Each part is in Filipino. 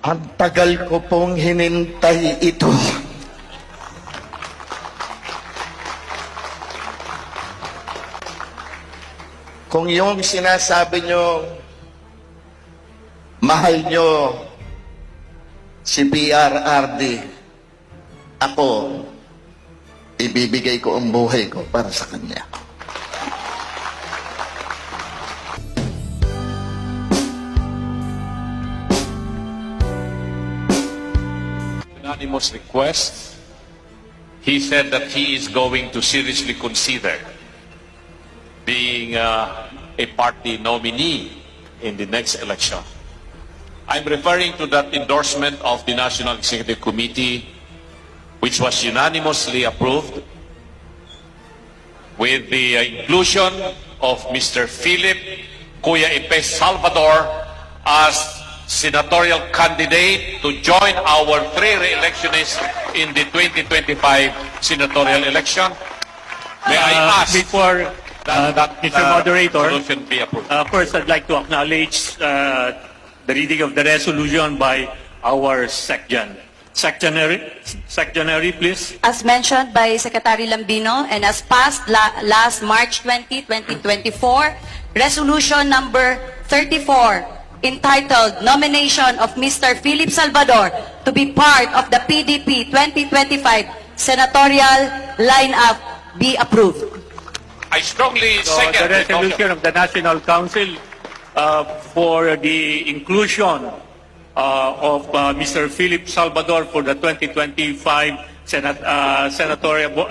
Ang tagal ko pong hinintay ito. Kung yung sinasabi nyo, mahal nyo si PRRD, ako, ibibigay ko ang buhay ko para sa kanya. Unanimous request. He said that he is going to seriously consider being a party nominee in the next election. I'm referring to that endorsement of the National Executive Committee, which was unanimously approved with the inclusion of Mr. Philip Kuya Ipes Salvador as senatorial candidate to join our three re-electionists in the 2025 senatorial election. May I ask Before that Mr. Moderator, resolution be approved? first I'd like to acknowledge the reading of the resolution by our Secretary. Secretary, please. As mentioned by Secretary Lambino and as passed last March 20, 2024, Resolution number 34, entitled Nomination of Mr. Philip Salvador to be part of the PDP 2025 senatorial lineup be approved. I strongly So second the resolution of the National Council for the inclusion of Mr. Philip Salvador for the 2025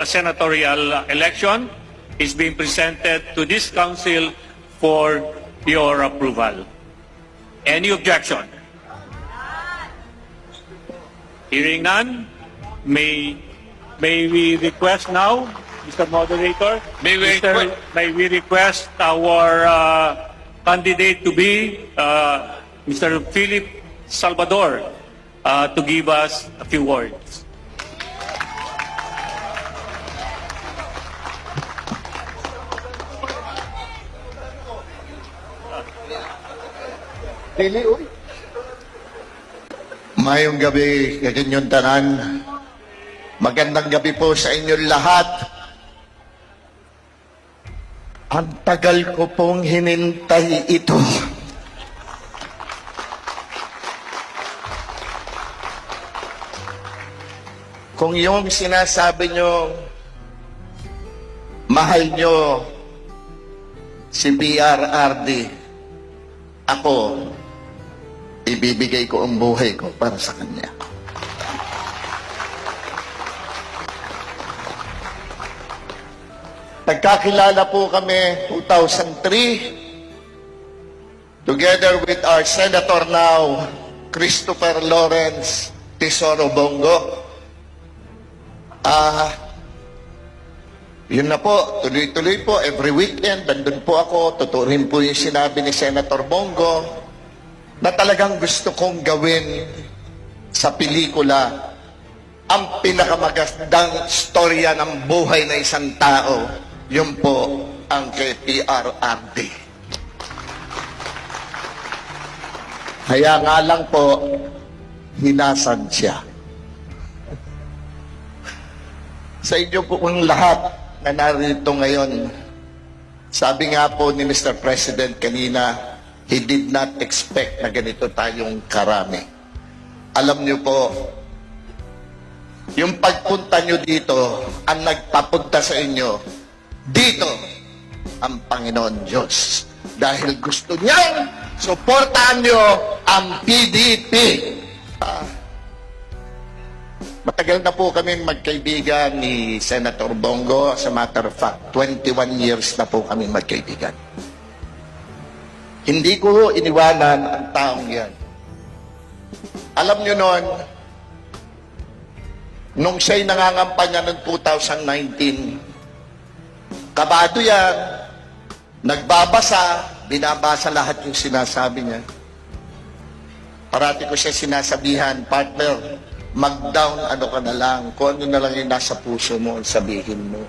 senatorial election is being presented to this Council for your approval. Any objection? Hearing none, may we request now, Mr. Moderator? May we request our candidate to be Mr. Philip Salvador to give us a few words. Mayong gabi, kaganyong tanan. Magandang gabi po sa inyong lahat. Ang tagal ko pong hinintay ito. Kung yung sinasabi nyo, mahal nyo si PRRD, ako, ibibigay ko ang buhay ko para sa kanya. Nagkakilala po kami 2003 together with our Senator now, Christopher Lawrence Tesoro Bongo. Yun na po, tuloy-tuloy po, every weekend, nandun po ako, tuturin po yung sinabi ni Senator Bongo na talagang gusto kong gawin sa pelikula ang pinakamagandang storya ng buhay na isang tao, yun po ang kay PRRD. Kaya nga lang po, hinasan siya. Sa inyo po ang lahat na narito ngayon, sabi nga po ni Mr. President kanina, he did not expect na ganito tayong karami. Alam niyo po, yung pagpunta nyo dito, ang nagpapunta sa inyo, dito ang Panginoon Diyos. Dahil gusto niyang suportahan nyo ang PDP. Matagal na po kami magkaibigan ni Senator Bongo. As a matter of fact, 21 years na po kami magkaibigan. Hindi ko iniwanan ang taong yan. Alam nyo noon, nung siya'y nangangampanya noong 2019, kabado yan, nagbabasa, binabasa lahat yung sinasabi niya. Parati ko siya sinasabihan, partner, mag-down ano ka na lang, kung ano na lang yung nasa puso mo, sabihin mo.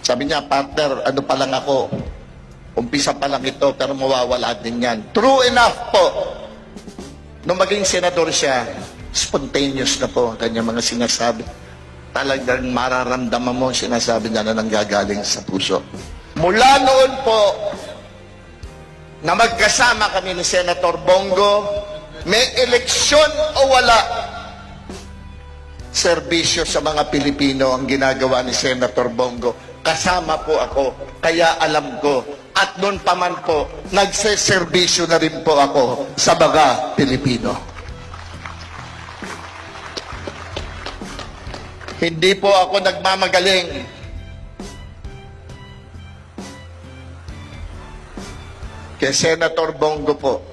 Sabi niya, partner, ano pa lang ako, umpisa pa lang ito, pero mawawala din yan. True enough po, nung maging senador siya, spontaneous na po ang kanyang mga sinasabi. Talagang mararamdaman mo ang sinasabi niya na nanggagaling sa puso. Mula noon po, na magkasama kami ni Senator Bongo, may eleksyon o wala, serbisyo sa mga Pilipino ang ginagawa ni Senator Bongo. Kasama po ako, kaya alam ko. At noon pa man po, nagseserbisyo na rin po ako sa mga Pilipino. Hindi po ako nagmamagaling. Kay Senator Bongo po,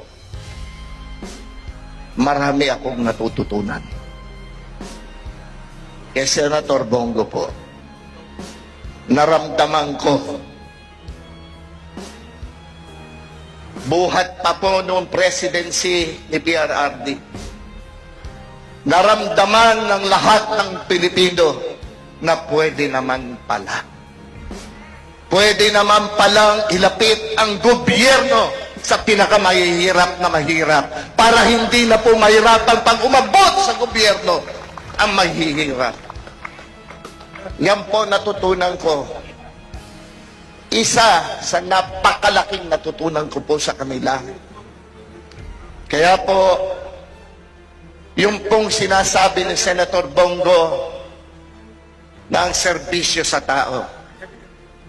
marami akong natututunan. Kay Senator Bongo po, naramdaman ko, buhat pa po noong presidency ni PRRD, naramdaman ng lahat ng Pilipino na pwede naman pala. Pwede naman palang ilapit ang gobyerno sa pinakamahihirap na mahirap para hindi na po mahirapan pang umabot sa gobyerno ang mahihirap. Yan po natutunan ko. Isa sa napakalaking natutunan ko po sa kanila. Kaya po, yung pong sinasabi ni Senator Bongo na ang serbisyo sa tao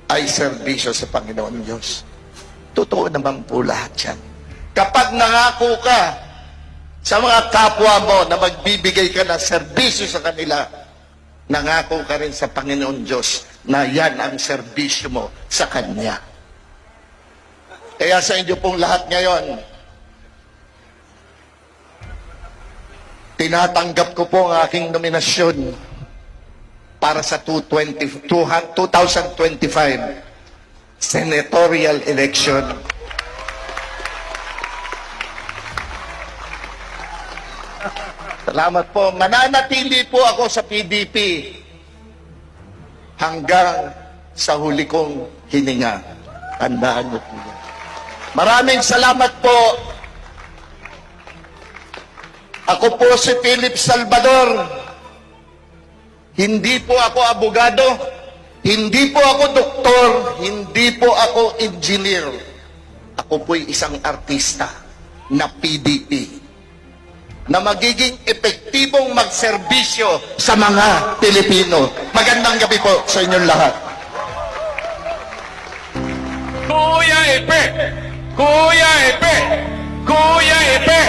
ay serbisyo sa Panginoon Diyos. Totoo naman po lahat yan. Kapag nangako ka sa mga kapwa mo na magbibigay ka ng serbisyo sa kanila, nangako ka rin sa Panginoon Diyos na yan ang serbisyo mo sa Kanya. Kaya sa inyo pong lahat ngayon, tinatanggap ko po ang aking nominasyon para sa 2025 senatorial election. Salamat po. Mananatili po ako sa PDP hanggang sa huli kong hininga. Tandaan niyo po. Maraming salamat po. Ako po si Philip Salvador. Hindi po ako abogado. Hindi po ako doktor. Hindi po ako engineer. Ako po'y isang artista na PDP na magiging epektibong magserbisyo sa mga Pilipino. Magandang gabi po sa inyong lahat. Kuya Epe! Kuya Epe! Kuya Epe!